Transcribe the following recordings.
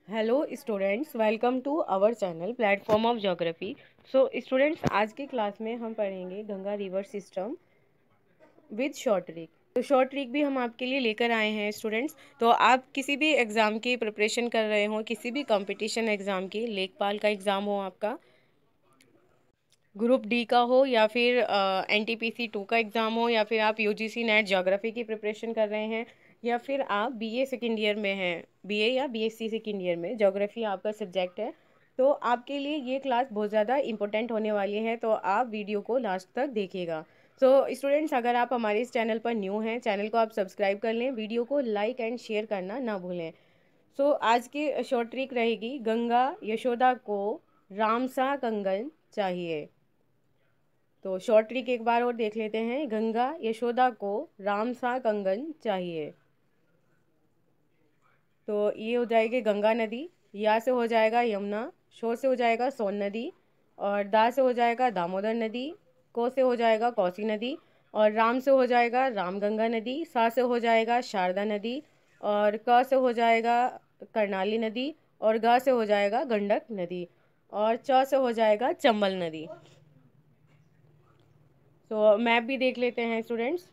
Hello students, welcome to our channel platform of geography. So students, आज की class में हम पढ़ेंगे Ganga river system with short trick. तो शॉर्ट ट्रिक भी हम आपके लिए लेकर आए हैं स्टूडेंट्स। तो आप किसी भी एग्ज़ाम की प्रिपरेशन कर रहे हो, किसी भी कंपटीशन एग्ज़ाम की, लेखपाल का एग्ज़ाम हो, आपका ग्रुप डी का हो, या फिर एनटीपीसी 2 का एग्ज़ाम हो, या फिर आप यूजीसी नेट ज्योग्राफी की प्रिपरेशन कर रहे हैं, या फिर आप बीए सेकेंड ईयर में हैं, बीए या बीएससी सेकेंड ईयर में, ज्योग्राफी आपका सब्जेक्ट है, तो आपके लिए ये क्लास बहुत ज़्यादा इंपॉर्टेंट होने वाली है। तो आप वीडियो को लास्ट तक देखिएगा। सो स्टूडेंट्स, अगर आप हमारे इस चैनल पर न्यू हैं, चैनल को आप सब्सक्राइब कर लें, वीडियो को लाइक एंड शेयर करना ना भूलें। सो आज की शॉर्ट ट्रिक रहेगी, गंगा यशोदा को रामसा कंगन चाहिए। तो शॉर्ट ट्रिक एक बार और देख लेते हैं। गंगा यशोदा को राम सा कंगन चाहिए। तो ये हो जाएगी गंगा नदी, या से हो जाएगा यमुना, शो से हो जाएगा सोन नदी, और दा से हो जाएगा दामोदर नदी, को से हो जाएगा कोसी नदी, और राम से हो जाएगा रामगंगा नदी, सा से हो जाएगा शारदा नदी, और क से हो जाएगा कर्णाली नदी, और ग से हो जाएगा गंडक नदी, और च से हो जाएगा चंबल नदी। तो मैप भी देख लेते हैं स्टूडेंट्स।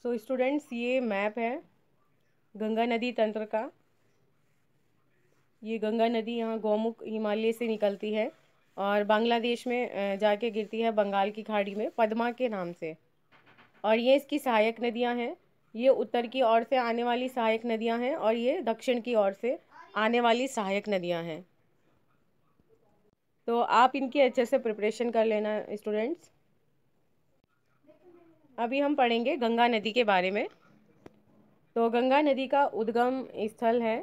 सो स्टूडेंट्स, ये मैप है गंगा नदी तंत्र का। ये गंगा नदी यहाँ गौमुख हिमालय से निकलती है और बांग्लादेश में जाके गिरती है बंगाल की खाड़ी में पद्मा के नाम से। और ये इसकी सहायक नदियाँ हैं। ये उत्तर की ओर से आने वाली सहायक नदियाँ हैं, और ये दक्षिण की ओर से आने वाली सहायक नदियाँ हैं। तो आप इनकी अच्छे से प्रिपरेशन कर लेना स्टूडेंट्स। अभी हम पढ़ेंगे गंगा नदी के बारे में। तो गंगा नदी का उद्गम स्थल है,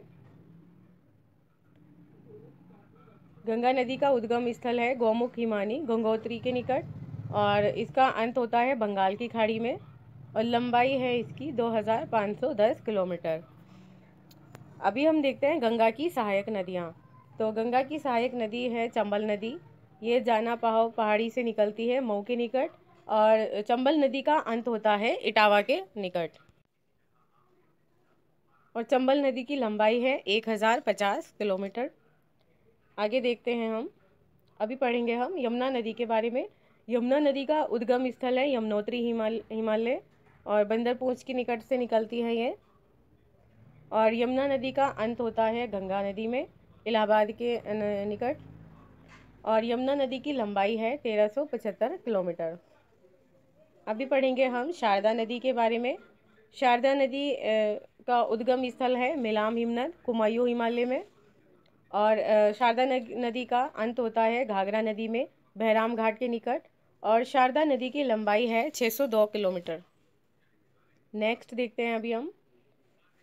गंगा नदी का उद्गम स्थल है गौमुख हिमानी गंगोत्री के निकट, और इसका अंत होता है बंगाल की खाड़ी में, और लंबाई है इसकी 2510 किलोमीटर। अभी हम देखते हैं गंगा की सहायक नदियाँ। तो गंगा की सहायक नदी है चंबल नदी। ये जाना पहाड़ी से निकलती है मऊ के निकट, और चंबल नदी का अंत होता है इटावा के निकट, और चंबल नदी की लंबाई है 1050 किलोमीटर। आगे देखते हैं हम। अभी पढ़ेंगे हम यमुना नदी के बारे में। यमुना नदी का उद्गम स्थल है यमुनोत्री हिमालय, और बंदरपूंछ के निकट से निकलती है ये, और यमुना नदी का अंत होता है गंगा नदी में इलाहाबाद के निकट, और यमुना नदी की लंबाई है 1375 किलोमीटर। अभी पढ़ेंगे हम शारदा नदी के बारे में। शारदा नदी का उद्गम स्थल है मिलाम हिमनद कुमायूं हिमालय में, और शारदा नदी का अंत होता है घाघरा नदी में बहराम घाट के निकट, और शारदा नदी की लंबाई है 602 किलोमीटर। नेक्स्ट देखते हैं अभी हम।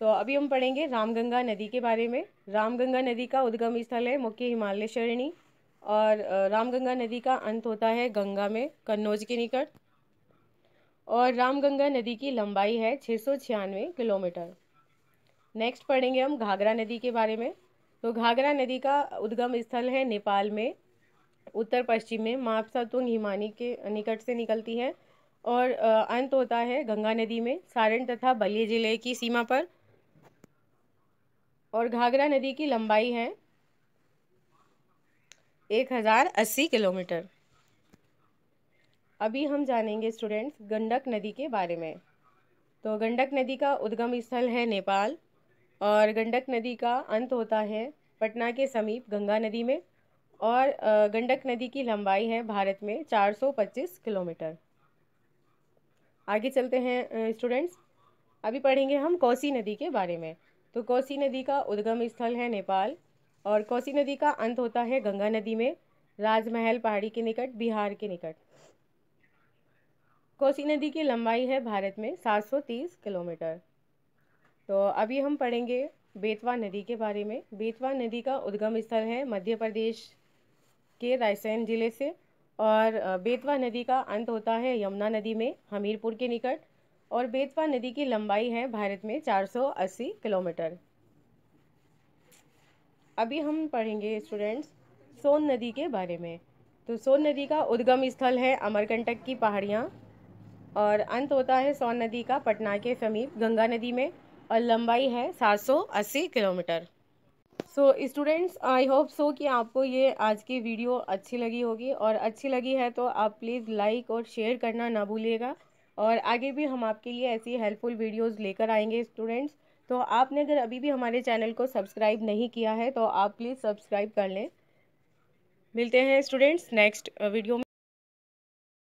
तो अभी हम पढ़ेंगे रामगंगा नदी के बारे में। रामगंगा नदी का उद्गम स्थल है मुख्य हिमालय श्रेणी, और रामगंगा नदी का अंत होता है गंगा में कन्नौज के निकट, और रामगंगा नदी की लंबाई है 696 किलोमीटर। नेक्स्ट पढ़ेंगे हम घाघरा नदी के बारे में। तो घाघरा नदी का उद्गम स्थल है नेपाल में उत्तर पश्चिम में मापसातुंग हिमानी के निकट से निकलती है, और अंत होता है गंगा नदी में सारण तथा बलिया जिले की सीमा पर, और घाघरा नदी की लंबाई है 1080 किलोमीटर। अभी हम जानेंगे स्टूडेंट्स गंडक नदी के बारे में। तो गंडक नदी का उद्गम स्थल है नेपाल, और गंडक नदी का अंत होता है पटना के समीप गंगा नदी में, और गंडक नदी की लंबाई है भारत में 425 किलोमीटर। आगे चलते हैं स्टूडेंट्स। अभी पढ़ेंगे हम कोसी नदी के बारे में। तो कोसी नदी का उद्गम स्थल है नेपाल, और कोसी नदी का अंत होता है गंगा नदी में राजमहल पहाड़ी के निकट बिहार के निकट। कोसी नदी की लंबाई है भारत में 730 किलोमीटर। तो अभी हम पढ़ेंगे बेतवा नदी के बारे में। बेतवा नदी का उद्गम स्थल है मध्य प्रदेश के रायसेन जिले से, और बेतवा नदी का अंत होता है यमुना नदी में हमीरपुर के निकट, और बेतवा नदी की लंबाई है भारत में 480 किलोमीटर। अभी हम पढ़ेंगे स्टूडेंट्स सोन नदी के बारे में। तो सोन नदी का उद्गम स्थल है अमरकंटक की पहाड़ियाँ, और अंत होता है सोन नदी का पटना के समीप गंगा नदी में, और लंबाई है 780 kilometre. So students, I hope so कि आपको ये आज की वीडियो अच्छी लगी होगी, और अच्छी लगी है तो आप प्लीज़ लाइक और शेयर करना ना भूलिएगा। और आगे भी हम आपके लिए ऐसी हेल्पफुल वीडियोस लेकर आएंगे स्टूडेंट्स। तो आपने अगर अभी भी हमारे चैनल को सब्सक्राइब नहीं किया है तो आप प्लीज़ सब्सक्राइब कर लें। मिलते हैं स्टूडेंट्स नेक्स्ट वीडियो में।